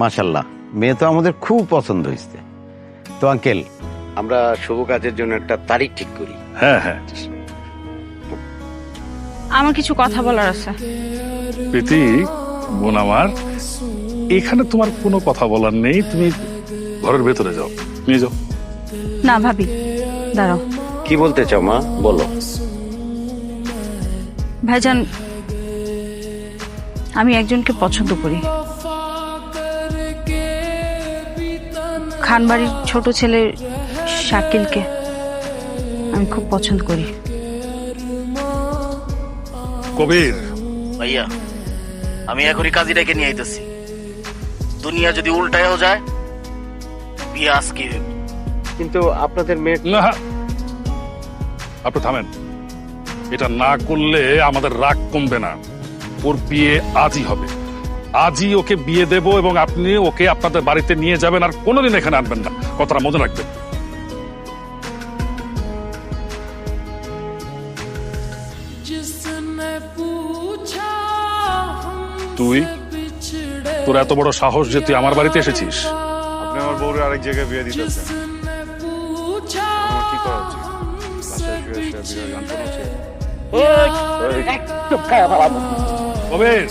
মাশাল্লাহ, মেয়ে তো আমাদের খুব পছন্দ হয়েছে। তো আঙ্কেল, আমরা শুভ কাজের জন্য একটা তারিখ ঠিক করি। হ্যাঁ হ্যাঁ আমার কিছু কথা বলার আছে। প্রীতি বোন আমার, এখানে তোমার কোনো কথা বলার নেই, তুমি ঘরের ভেতরে যাও, নিয়ে যাও। না ভাবি, দাঁড়াও। কি বলতে চাও মা, বলো। ভাইজান, আমি একজনকে পছন্দ করি। খানবাড়ির ছোট ছেলে শাকিলকে আমি খুব পছন্দ করি। কবির, ভাইয়া, আমি এখনই কাজীটাকে নিয়ে আইতেছি। দুনিয়া যদি উল্টায়ও যায়, বিয়ে আজকে হইবে। কিন্তু আপনাদের মেয়ে না আপনি থামেন, এটা না করলে আমাদের রাগ কমবে না। ওর বিয়ে আজই হবে, আজই ওকে বিয়ে দেব, এবং আপনি ওকে আপনাদের বাড়িতে নিয়ে যাবেন, আর কোনোদিন এখানে আনবেন না, কথাটা মনে রাখবেন। তুই, তোর এত বড় সাহস যে তুই আমার বাড়িতে এসেছিস? আপনি আমার বউরে আরেক জায়গায় বিয়ে দিতেছেন, আমার কি করা উচিত? বাসায় শুয়ে শুয়ে বিরাট যন্ত্রণা হচ্ছে। কবির,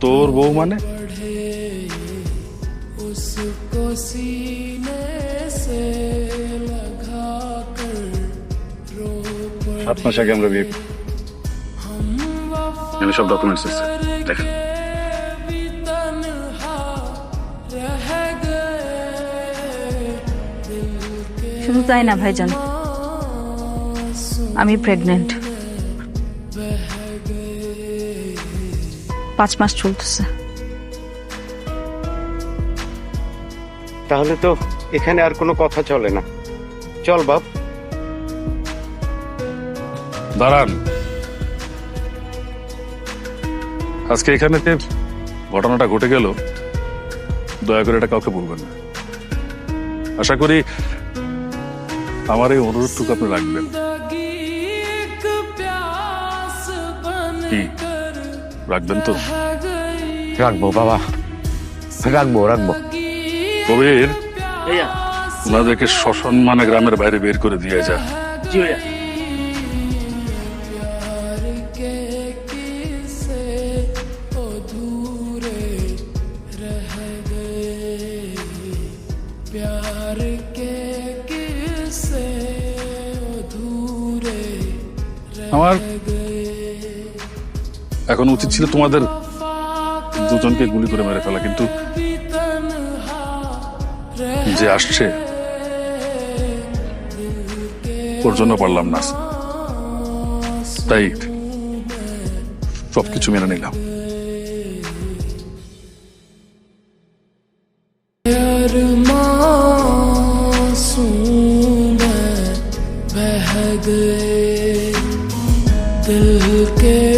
তোর বউ মানে? 7 মাস আগে আমরা বিয়ে করি। এখানে সব ডকুমেন্টস আছে, দেখেন। শুধু তাই না ভাইজান, আমি প্রেগনেন্ট। 5 মাস চলতেছে। তাহলে তো এখানে আর কোনো কথা চলে না। চল বাপ। দাঁড়ান, আজকে এখানে যে ঘটনাটা ঘটে গেল, দয়া করে এটা কাউকে বলবেন না। আশা করি আমার এই অনুরোধটুকু আপনি রাখবেন। কি রাখবেন তো? রাখবো বাবা, রাখবো রাখবো। কবির, ভাইয়া, ওনাদেরকে সসম্মানে গ্রামের বাইরে বের করে দিয়ে যা। জি ভাইয়া। আমার এখন উচিত ছিল তোমাদের দুজনকে গুলি করে মেরে ফেলা, কিন্তু যে আসছে ওর জন্য পারলাম না, তাই সবকিছু মেনে নিলাম। दिल के